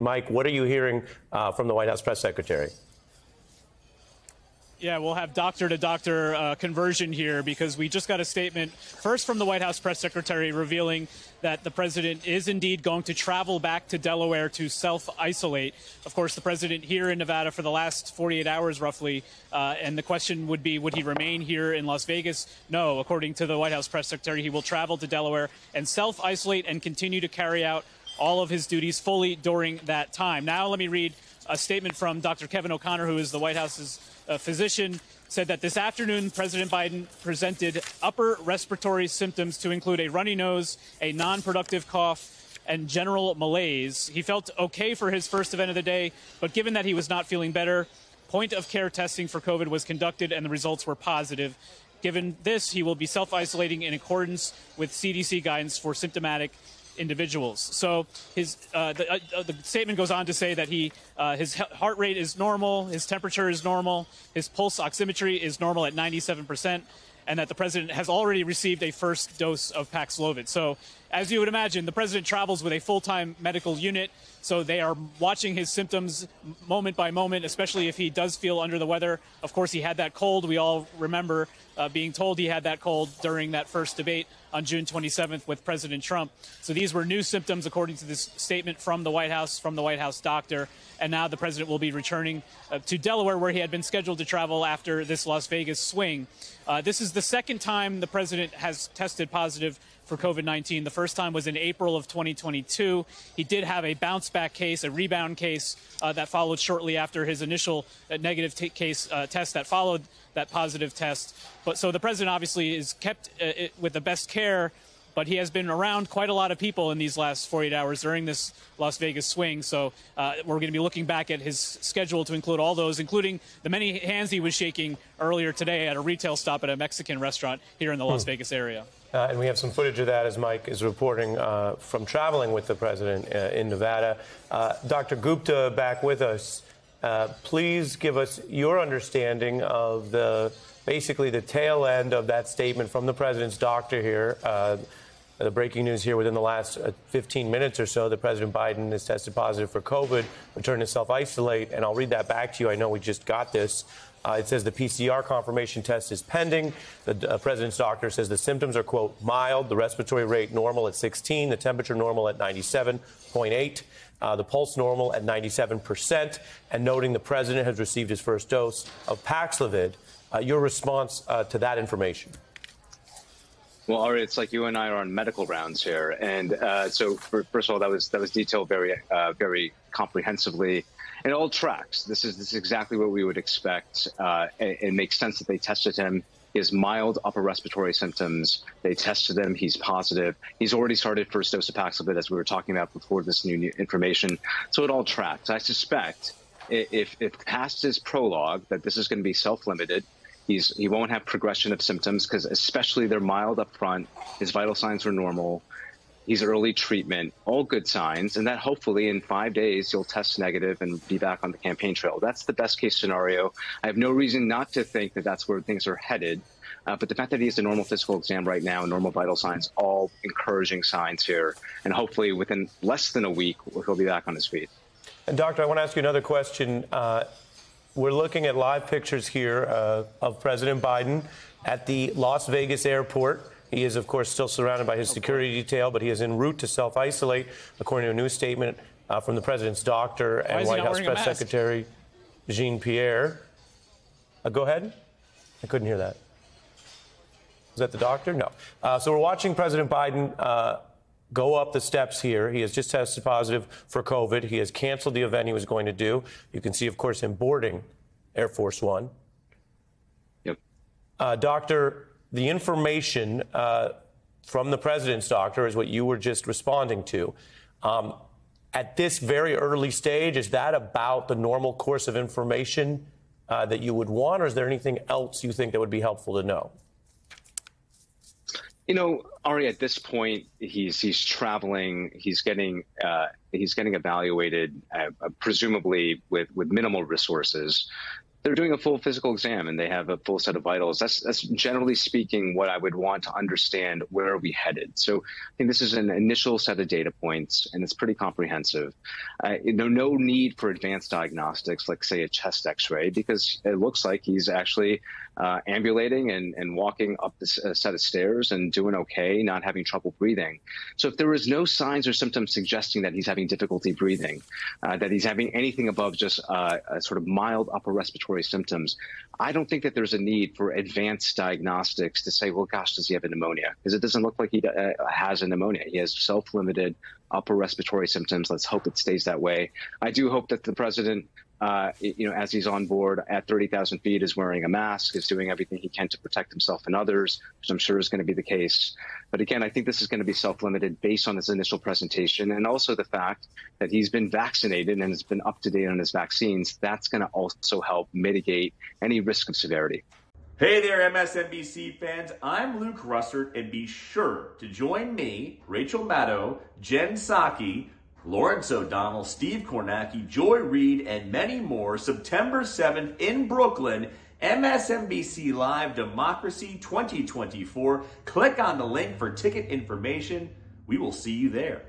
Mike, what are you hearing from the White House press secretary? Yeah, we'll have doctor-to-doctor conversion here because we just got a statement first from the White House press secretary revealing that the president is indeed going to travel back to Delaware to self-isolate. Of course, the president here in Nevada for the last 48 hours roughly, and the question would be, would he remain here in Las Vegas? No, according to the White House press secretary, he will travel to Delaware and self-isolate and continue to carry out all of his duties fully during that time. Now let me read a statement from Dr. Kevin O'Connor, who is the White House's physician, said that this afternoon President Biden presented upper respiratory symptoms to include a runny nose, a non-productive cough, and general malaise. He felt okay for his first event of the day, but given that he was not feeling better, point-of-care testing for COVID was conducted and the results were positive. Given this, he will be self-isolating in accordance with CDC guidance for symptomatic individuals. So the statement goes on to say that his heart rate is normal, his temperature is normal, his pulse oximetry is normal at 97%, and that the president has already received a first dose of Paxlovid. So as you would imagine, the president travels with a full-time medical unit, so they are watching his symptoms moment by moment, especially if he does feel under the weather. Of course, he had that cold. We all remember being told he had that cold during that first debate on June 27th with President Trump. So these were new symptoms, according to this statement from the White House doctor. And now the president will be returning to Delaware, where he had been scheduled to travel after this Las Vegas swing. This is the second time the president has tested positive for COVID-19. The first time was in April of 2022. He did have a bounce-back case, a rebound case that followed shortly after his initial negative test that followed that positive test. But so the president obviously is kept with the best care, but he has been around quite a lot of people in these last 48 hours during this Las Vegas swing. So we're going to be looking back at his schedule to include all those, including the many hands he was shaking earlier today at a retail stop at a Mexican restaurant here in the Las Vegas area. And we have some footage of that, as Mike is reporting, from traveling with the president in Nevada. Dr. Gupta back with us. Please give us your understanding of basically the tail end of that statement from the president's doctor here. The breaking news here within the last 15 minutes or so, that President Biden has tested positive for COVID, returned to self-isolate. And I'll read that back to you. I know we just got this. It says the PCR confirmation test is pending. The president's doctor says the symptoms are, quote, mild, the respiratory rate normal at 16, the temperature normal at 97.8, the pulse normal at 97%, and noting the president has received his first dose of Paxlovid. Your response to that information? Well, Ari, it's like you and I are on medical rounds here. And so, first of all, that was detailed very comprehensively. And it all tracks. This is exactly what we would expect. It makes sense that they tested him. He has mild upper respiratory symptoms. They tested him. He's positive. He's already started first dose of Paxlovid, as we were talking about before this new information. So it all tracks. I suspect if past his prologue that this is going to be self-limited, he won't have progression of symptoms because especially they're mild up front. His vital signs are normal. He's early treatment, all good signs, and that hopefully in 5 days you'll test negative and be back on the campaign trail. That's the best case scenario. I have no reason not to think that that's where things are headed. But the fact that he has a normal physical exam right now, normal vital signs, all encouraging signs here. And hopefully within less than a week, he'll be back on his feet. And Doctor, I want to ask you another question. We're looking at live pictures here of President Biden at the Las Vegas airport. He is, of course, still surrounded by his security detail, but he is en route to self-isolate, according to a new statement from the president's doctor and White House Press Secretary Jean-Pierre. Go ahead. I couldn't hear that. Was that the doctor? No. So we're watching President Biden go up the steps here. He has just tested positive for COVID. He has canceled the event he was going to do. You can see, of course, him boarding Air Force One. Yep. Doctor, the information from the president's doctor is what you were just responding to. At this very early stage, is that about the normal course of information that you would want, or is there anything else you think that would be helpful to know? You know, Ari, at this point, he's traveling. He's getting evaluated, presumably with minimal resources. they're doing a full physical exam and they have a full set of vitals. That's generally speaking what I would want to understand where are we headed. So I think this is an initial set of data points, and it's pretty comprehensive. No need for advanced diagnostics, like say a chest X-ray, because it looks like he's actually ambulating and walking up this set of stairs and doing okay, not having trouble breathing. So if there is no signs or symptoms suggesting that he's having difficulty breathing, that he's having anything above just a sort of mild upper respiratory symptoms, I don't think that there's a need for advanced diagnostics to say, well, gosh, does he have a pneumonia? Because it doesn't look like he has a pneumonia. He has self-limited upper respiratory symptoms. Let's hope it stays that way. I do hope that the president, as he's on board at 30,000 feet, is wearing a mask, is doing everything he can to protect himself and others, which I'm sure is going to be the case. But again, I think this is going to be self-limited based on his initial presentation, and also the fact that he's been vaccinated and has been up to date on his vaccines. That's going to also help mitigate any risk of severity. Hey there, MSNBC fans. I'm Luke Russert, and be sure to join me, Rachel Maddow, Jen Psaki, Lawrence O'Donnell, Steve Kornacki, Joy Reid, and many more September 7th in Brooklyn, MSNBC Live Democracy 2024. Click on the link for ticket information. We will see you there.